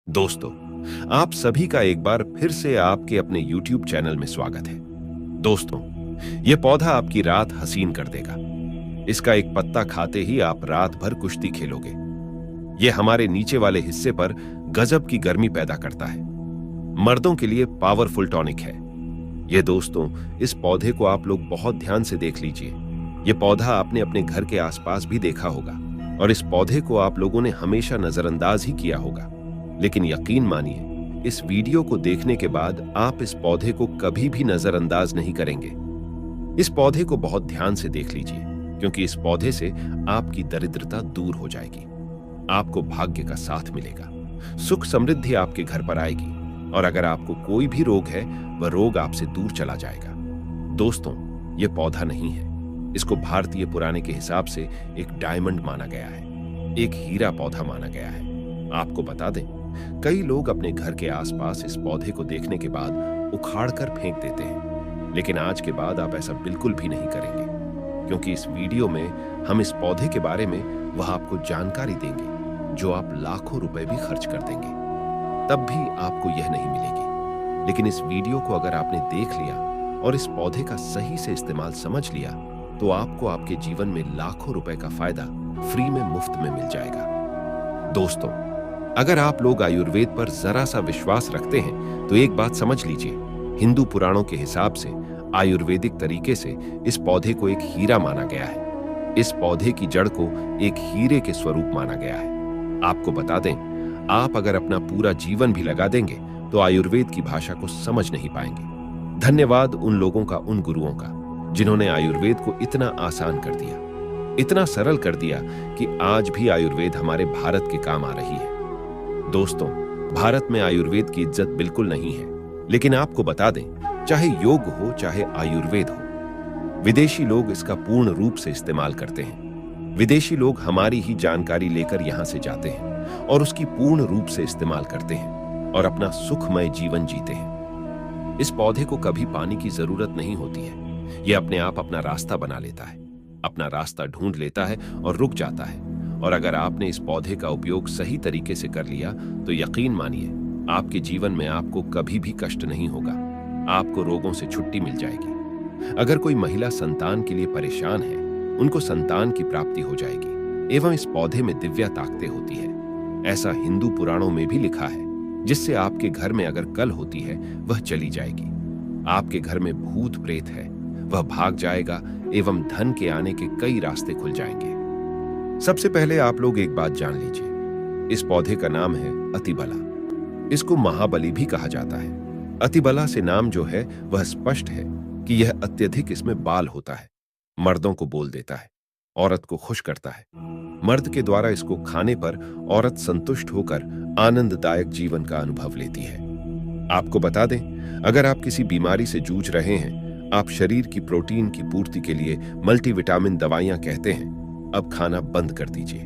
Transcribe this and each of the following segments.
दोस्तों, आप सभी का एक बार फिर से आपके अपने YouTube चैनल में स्वागत है। दोस्तों, यह पौधा आपकी रात हसीन कर देगा। इसका एक पत्ता खाते ही आप रात भर कुश्ती खेलोगे। यह हमारे नीचे वाले हिस्से पर गजब की गर्मी पैदा करता है। मर्दों के लिए पावरफुल टॉनिक है। ये दोस्तों, इस पौधे को आप लोग बहुत ध्यान से देख लीजिए। यह पौधा आपने अपने घर के आसपास भी देखा होगा और इस पौधे को आप लोगों ने हमेशा नजरअंदाज ही किया होगा। लेकिन यकीन मानिए, इस वीडियो को देखने के बाद आप इस पौधे को कभी भी नजरअंदाज नहीं करेंगे। इस पौधे को बहुत ध्यान से देख लीजिए, क्योंकि इस पौधे से आपकी दरिद्रता दूर हो जाएगी। आपको भाग्य का साथ मिलेगा, सुख समृद्धि आपके घर पर आएगी और अगर आपको कोई भी रोग है, वह रोग आपसे दूर चला जाएगा। दोस्तों, यह पौधा नहीं है। इसको भारतीय पुराने के हिसाब से एक डायमंड माना गया है, एक हीरा पौधा माना गया है। आपको बता दें, कई लोग अपने घर के आसपास इस पौधे को देखने के बाद उखाड़ कर फेंक देते हैं, लेकिन आज के बाद आप ऐसा बिल्कुल भी नहीं करेंगे, क्योंकि इस वीडियो में हम इस पौधे के बारे में वह आपको जानकारी देंगे जो आप लाखों रुपए भी खर्च कर देंगे, तब भी आपको यह नहीं मिलेगी। लेकिन इस वीडियो को अगर आपने देख लिया और इस पौधे का सही से इस्तेमाल समझ लिया, तो आपको आपके जीवन में लाखों रुपए का फायदा फ्री में, मुफ्त में मिल जाएगा। दोस्तों, अगर आप लोग आयुर्वेद पर जरा सा विश्वास रखते हैं तो एक बात समझ लीजिए, हिंदू पुराणों के हिसाब से आयुर्वेदिक तरीके से इस पौधे को एक हीरा माना गया है। इस पौधे की जड़ को एक हीरे के स्वरूप माना गया है। आपको बता दें, आप अगर अपना पूरा जीवन भी लगा देंगे तो आयुर्वेद की भाषा को समझ नहीं पाएंगे। धन्यवाद उन लोगों का, उन गुरुओं का, जिन्होंने आयुर्वेद को इतना आसान कर दिया, इतना सरल कर दिया कि आज भी आयुर्वेद हमारे भारत के काम आ रही है। दोस्तों, भारत में आयुर्वेद की इज्जत बिल्कुल नहीं है, लेकिन आपको बता दें, चाहे योग हो चाहे आयुर्वेद हो, विदेशी लोग इसका पूर्ण रूप से इस्तेमाल करते हैं। विदेशी लोग हमारी ही जानकारी लेकर यहां से जाते हैं और उसकी पूर्ण रूप से इस्तेमाल करते हैं और अपना सुखमय जीवन जीते हैं। इस पौधे को कभी पानी की जरूरत नहीं होती है। यह अपने आप अपना रास्ता बना लेता है, अपना रास्ता ढूंढ लेता है और रुक जाता है। और अगर आपने इस पौधे का उपयोग सही तरीके से कर लिया तो यकीन मानिए, आपके जीवन में आपको कभी भी कष्ट नहीं होगा। आपको रोगों से छुट्टी मिल जाएगी। अगर कोई महिला संतान के लिए परेशान है, उनको संतान की प्राप्ति हो जाएगी। एवं इस पौधे में दिव्य ताकतें होती है, ऐसा हिंदू पुराणों में भी लिखा है, जिससे आपके घर में अगर कल होती है वह चली जाएगी। आपके घर में भूत प्रेत है, वह भाग जाएगा एवं धन के आने के कई रास्ते खुल जाएंगे। सबसे पहले आप लोग एक बात जान लीजिए, इस पौधे का नाम है अतिबला। इसको महाबली भी कहा जाता है। अतिबला से नाम जो है वह स्पष्ट है कि यह अत्यधिक इसमें बाल होता है, मर्दों को बोल देता है, औरत को खुश करता है। मर्द के द्वारा इसको खाने पर औरत संतुष्ट होकर आनंददायक जीवन का अनुभव लेती है। आपको बता दें, अगर आप किसी बीमारी से जूझ रहे हैं, आप शरीर की प्रोटीन की पूर्ति के लिए मल्टीविटामिन दवाइयां कहते हैं, अब खाना बंद कर दीजिए,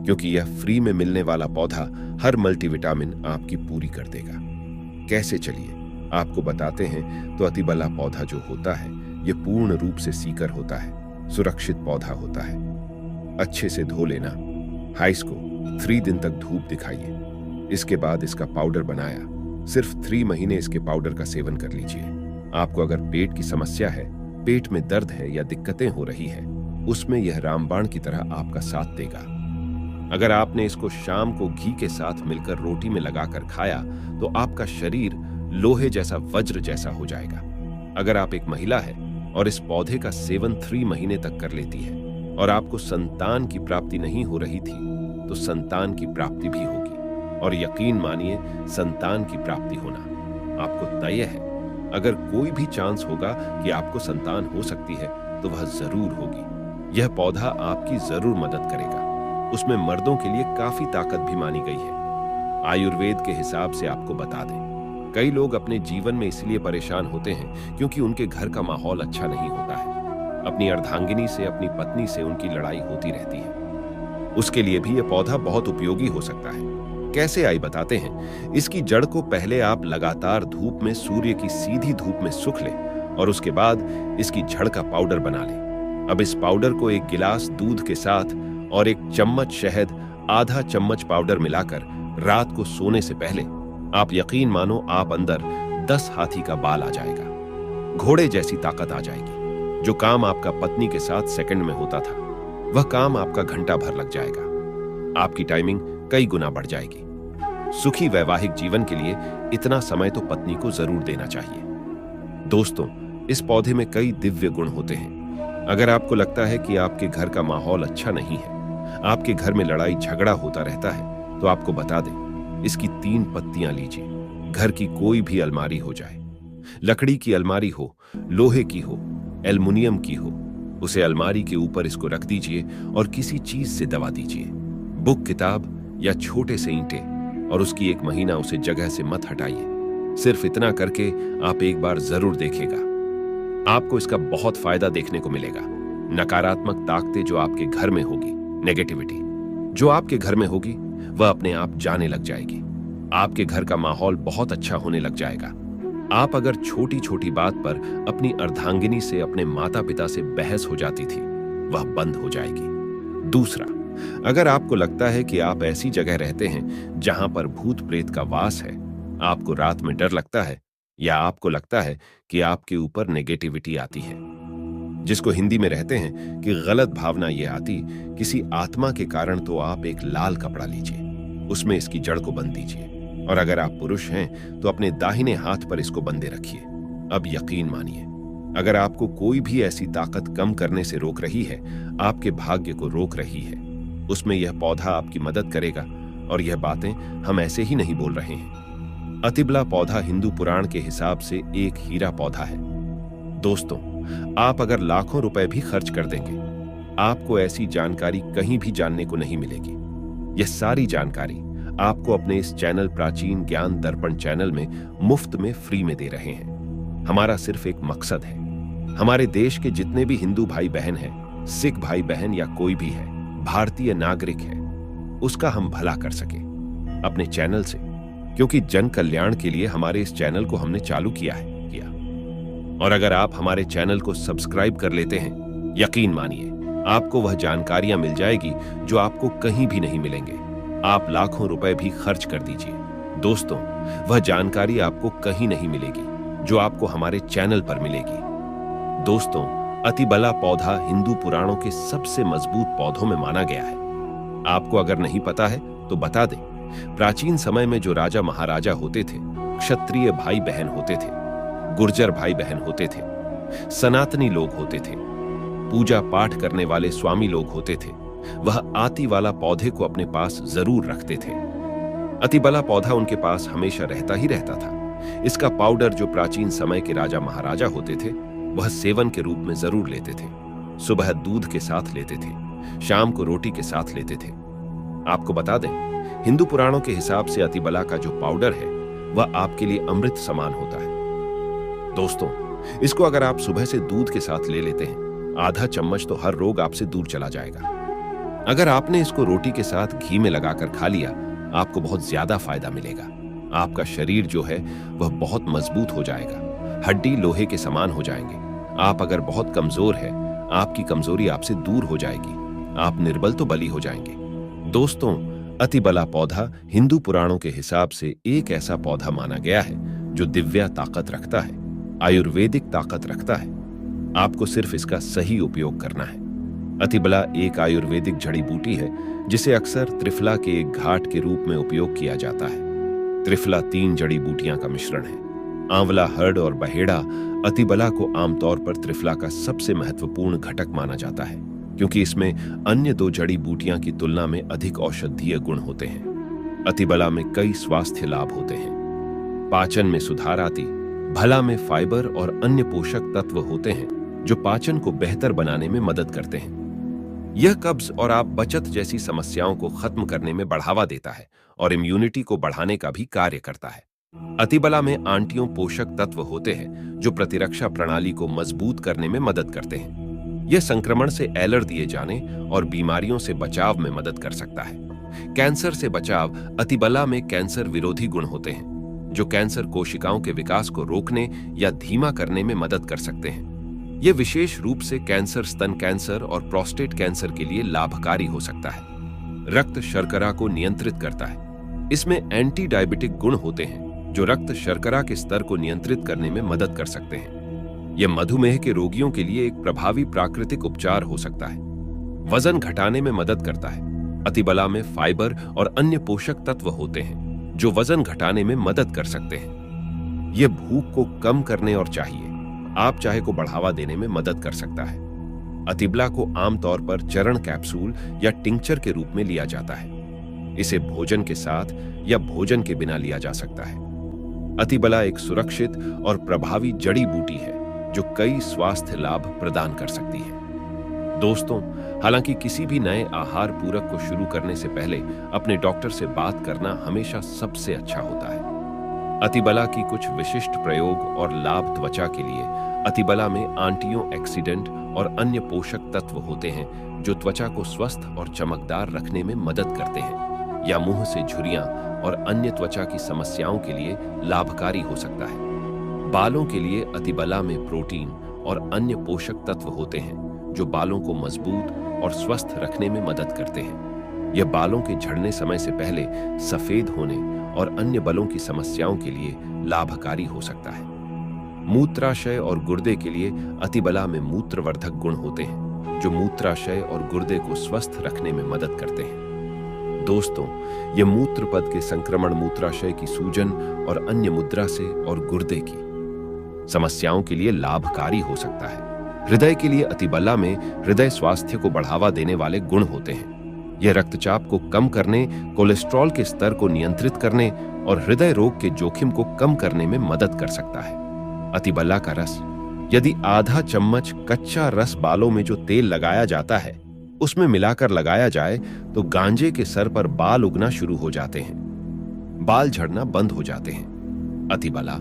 क्योंकि यह फ्री में मिलने वाला पौधा हर मल्टीविटामिन आपकी पूरी कर देगा। कैसे, चलिए आपको बताते हैं। तो अतिबला पौधा जो होता है, यह पूर्ण रूप से सीकर होता है, सुरक्षित पौधा होता है। अच्छे से धो लेना, हाइस को 3 दिन तक धूप दिखाइए। इसके बाद इसका पाउडर बनाया, सिर्फ 3 महीने इसके पाउडर का सेवन कर लीजिए। आपको अगर पेट की समस्या है, पेट में दर्द है या दिक्कतें हो रही है, उसमें यह रामबाण की तरह आपका साथ देगा। अगर आपने इसको शाम को घी के साथ मिलकर रोटी में लगाकर खाया तो आपका शरीर लोहे जैसा, वज्र जैसा हो जाएगा। अगर आप एक महिला है और इस पौधे का सेवन 3 महीने तक कर लेती है और आपको संतान की प्राप्ति नहीं हो रही थी, तो संतान की प्राप्ति भी होगी। और यकीन मानिए, संतान की प्राप्ति होना आपको तय है। अगर कोई भी चांस होगा कि आपको संतान हो सकती है तो वह जरूर होगी। यह पौधा आपकी जरूर मदद करेगा। उसमें मर्दों के लिए काफी ताकत भी मानी गई है। आयुर्वेद के हिसाब से आपको बता दें, कई लोग अपने जीवन में इसलिए परेशान होते हैं क्योंकि उनके घर का माहौल अच्छा नहीं होता है। अपनी अर्धांगिनी से, अपनी पत्नी से उनकी लड़ाई होती रहती है। उसके लिए भी यह पौधा बहुत उपयोगी हो सकता है। कैसे, आई बताते हैं। इसकी जड़ को पहले आप लगातार धूप में, सूर्य की सीधी धूप में सुख लें और उसके बाद इसकी जड़ का पाउडर बना लें। अब इस पाउडर को एक गिलास दूध के साथ और 1 चम्मच शहद, आधा चम्मच पाउडर मिलाकर रात को सोने से पहले आप यकीन मानो आप अंदर 10 हाथी का बाल आ जाएगा। घोड़े जैसी ताकत आ जाएगी। जो काम आपका पत्नी के साथ सेकंड में होता था वह काम आपका घंटा भर लग जाएगा। आपकी टाइमिंग कई गुना बढ़ जाएगी। सुखी वैवाहिक जीवन के लिए इतना समय तो पत्नी को जरूर देना चाहिए। दोस्तों, इस पौधे में कई दिव्य गुण होते हैं। अगर आपको लगता है कि आपके घर का माहौल अच्छा नहीं है, आपके घर में लड़ाई झगड़ा होता रहता है, तो आपको बता दें, इसकी 3 पत्तियां लीजिए। घर की कोई भी अलमारी हो जाए, लकड़ी की अलमारी हो, लोहे की हो, एल्युमिनियम की हो, उसे अलमारी के ऊपर इसको रख दीजिए और किसी चीज से दबा दीजिए, बुक, किताब या छोटे से ईंटे, और उसकी 1 महीना उसे जगह से मत हटाइए। सिर्फ इतना करके आप एक बार जरूर देखिएगा, आपको इसका बहुत फायदा देखने को मिलेगा। नकारात्मक ताकतें जो आपके घर में होगी, नेगेटिविटी जो आपके घर में होगी, वह अपने आप जाने लग जाएगी। आपके घर का माहौल बहुत अच्छा होने लग जाएगा। आप अगर छोटी छोटी बात पर अपनी अर्धांगिनी से, अपने माता पिता से बहस हो जाती थी, वह बंद हो जाएगी। दूसरा, अगर आपको लगता है कि आप ऐसी जगह रहते हैं जहां पर भूत प्रेत का वास है, आपको रात में डर लगता है, या आपको लगता है कि आपके ऊपर नेगेटिविटी आती है, जिसको हिंदी में रहते हैं कि गलत भावना ये आती किसी आत्मा के कारण, तो आप एक लाल कपड़ा लीजिए, उसमें इसकी जड़ को बंद दीजिए, और अगर आप पुरुष हैं तो अपने दाहिने हाथ पर इसको बंधे रखिए। अब यकीन मानिए, अगर आपको कोई भी ऐसी ताकत कम करने से रोक रही है, आपके भाग्य को रोक रही है, उसमें यह पौधा आपकी मदद करेगा। और यह बातें हम ऐसे ही नहीं बोल रहे हैं। अतिबला पौधा हिंदू पुराण के हिसाब से एक हीरा पौधा है। दोस्तों, आप अगर लाखों रुपए भी खर्च कर देंगे, आपको ऐसी जानकारी कहीं भी जानने को नहीं मिलेगी। यह सारी जानकारी आपको अपने इस चैनल प्राचीन ज्ञान दर्पण चैनल में मुफ्त में फ्री में दे रहे हैं। हमारा सिर्फ एक मकसद है, हमारे देश के जितने भी हिंदू भाई बहन हैं, सिख भाई बहन या कोई भी है, भारतीय नागरिक है, उसका हम भला कर सके अपने चैनल से, क्योंकि जन कल्याण के लिए हमारे इस चैनल को हमने चालू किया। और अगर आप हमारे चैनल को सब्सक्राइब कर लेते हैं, यकीन मानिए आपको वह जानकारियां मिल जाएगी जो आपको कहीं भी नहीं मिलेंगे। आप लाखों रुपए भी खर्च कर दीजिए, दोस्तों, वह जानकारी आपको कहीं नहीं मिलेगी जो आपको हमारे चैनल पर मिलेगी। दोस्तों, अतिबला पौधा हिंदू पुराणों के सबसे मजबूत पौधों में माना गया है। आपको अगर नहीं पता है तो बता दें, प्राचीन समय में जो राजा महाराजा होते थे, क्षत्रिय भाई बहन होते थे, गुर्जर भाई बहन होते थे, सनातनी लोग होते थे, पूजा पाठ करने वाले स्वामी लोग होते थे, वह आती वाला पौधे को अपने पास जरूर रखते थे। अतिबला पौधा उनके पास हमेशा रहता था। इसका पाउडर जो प्राचीन समय के राजा महाराजा होते थे, वह सेवन के रूप में जरूर लेते थे। सुबह दूध के साथ लेते थे, शाम को रोटी के साथ लेते थे। आपको बता दें, हिंदू पुराणों के हिसाब से अतिबला का जो पाउडर है वह आपके लिए अमृत समान होता है। दोस्तों, इसको अगर आप सुबह से दूध के साथ ले लेते हैं, आधा चम्मच, तो हर रोग आपसे दूर चला जाएगा। अगर आपने इसको रोटी के साथ घी में लगाकर खा लिया, आपको बहुत ज्यादा फायदा मिलेगा। आपका शरीर जो है वह बहुत मजबूत हो जाएगा, हड्डी लोहे के समान हो जाएंगे। आप अगर बहुत कमजोर है, आपकी कमजोरी आपसे दूर हो जाएगी। आप निर्बल तो बली हो जाएंगे। दोस्तों, अतिबला पौधा हिंदू पुराणों के हिसाब से एक ऐसा पौधा माना गया है जो दिव्य ताकत रखता है, आयुर्वेदिक ताकत रखता है। आपको सिर्फ इसका सही उपयोग करना है। अतिबला एक आयुर्वेदिक जड़ी बूटी है जिसे अक्सर त्रिफला के एक घाट के रूप में उपयोग किया जाता है। त्रिफला 3 जड़ी बूटियां का मिश्रण है। आंवला, हर्ड और बहेड़ा अतिबला को आमतौर पर त्रिफला का सबसे महत्वपूर्ण घटक माना जाता है, क्योंकि इसमें अन्य 2 जड़ी बूटियां की तुलना में अधिक औषधीय गुण होते हैं। अतिबला में कई स्वास्थ्य लाभ होते हैं। पाचन में सुधार आती, भला में फाइबर और अन्य पोषक तत्व होते हैं जो पाचन को बेहतर बनाने में मदद करते हैं। यह कब्ज और आप बचत जैसी समस्याओं को खत्म करने में बढ़ावा देता है और इम्यूनिटी को बढ़ाने का भी कार्य करता है। अतिबला में आंटियों पोषक तत्व होते हैं जो प्रतिरक्षा प्रणाली को मजबूत करने में मदद करते हैं। यह संक्रमण से एलर्ट दिए जाने और बीमारियों से बचाव में मदद कर सकता है। कैंसर से बचाव, अतिबला में कैंसर विरोधी गुण होते हैं जो कैंसर कोशिकाओं के विकास को रोकने या धीमा करने में मदद कर सकते हैं। यह विशेष रूप से कैंसर, स्तन कैंसर और प्रोस्टेट कैंसर के लिए लाभकारी हो सकता है। रक्त शर्करा को नियंत्रित करता है। इसमें एंटी डायबिटिक गुण होते हैं जो रक्त शर्करा के स्तर को नियंत्रित करने में मदद कर सकते हैं। यह मधुमेह के रोगियों के लिए एक प्रभावी प्राकृतिक उपचार हो सकता है। वजन घटाने में मदद करता है। अतिबला में फाइबर और अन्य पोषक तत्व होते हैं जो वजन घटाने में मदद कर सकते हैं। यह भूख को कम करने और आप चाहे को बढ़ावा देने में मदद कर सकता है। अतिबला को आमतौर पर चरण कैप्सूल या टिंचर के रूप में लिया जाता है। इसे भोजन के साथ या भोजन के बिना लिया जा सकता है। अतिबला एक सुरक्षित और प्रभावी जड़ी बूटी है जो कई स्वास्थ्य लाभ प्रदान कर सकती है। दोस्तों, हालांकि किसी भी नए आहार पूरक को शुरू करने से पहले अपने डॉक्टर से बात करना हमेशा सबसे अच्छा होता है। अतिबला की कुछ विशिष्ट प्रयोग और लाभ त्वचा के लिए। अतिबला में एंटीऑक्सीडेंट और अन्य पोषक तत्व होते हैं जो त्वचा को स्वस्थ और चमकदार रखने में मदद करते हैं या मुंह से झुर्रियां और अन्य त्वचा की समस्याओं के लिए लाभकारी हो सकता है। बालों के लिए अतिबला में प्रोटीन और अन्य पोषक तत्व होते हैं जो बालों को मजबूत और स्वस्थ रखने में मदद करते हैं। यह बालों के झड़ने समय से पहले सफेद होने और अन्य बालों की समस्याओं के लिए लाभकारी हो सकता है। मूत्राशय और गुर्दे के लिए अतिबला में मूत्रवर्धक गुण होते हैं जो मूत्राशय और गुर्दे को स्वस्थ रखने में मदद करते हैं। दोस्तों, यह मूत्रपथ के संक्रमण, मूत्राशय की सूजन और अन्य मुद्रा से और गुर्दे की समस्याओं के लिए लाभकारी हो सकता है। हृदय के लिए अतिबला में हृदय स्वास्थ्य को बढ़ावा देने वाले गुण होते हैं। यह रक्तचाप को कम करने, कोलेस्ट्रॉल के स्तर को नियंत्रित करने और हृदय रोग के जोखिम को कम करने में मदद कर सकता है। अतिबला का रस, यदि आधा चम्मच कच्चा रस बालों में जो तेल लगाया जाता है उसमें मिलाकर लगाया जाए तो गांजे के सर पर बाल उगना शुरू हो जाते हैं, बाल झड़ना बंद हो जाते हैं। अतिबला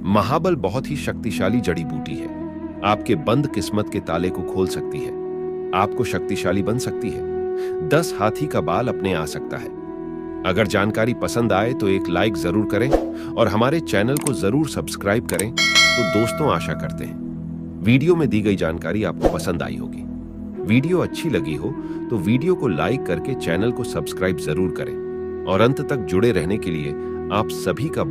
महाबल बहुत ही शक्तिशाली जड़ी बूटी है। आपके बंद किस्मत के ताले को खोल सकती है, आपको शक्तिशाली बन सकती है। 10 हाथी का बाल अपने आ सकता है। अगर जानकारी पसंद आए तो एक लाइक जरूर करें और हमारे चैनल को जरूर सब्सक्राइब करें। तो दोस्तों, आशा करते हैं वीडियो में दी गई जानकारी आपको पसंद आई होगी। वीडियो अच्छी लगी हो तो वीडियो को लाइक करके चैनल को सब्सक्राइब जरूर करें और अंत तक जुड़े रहने के लिए आप सभी का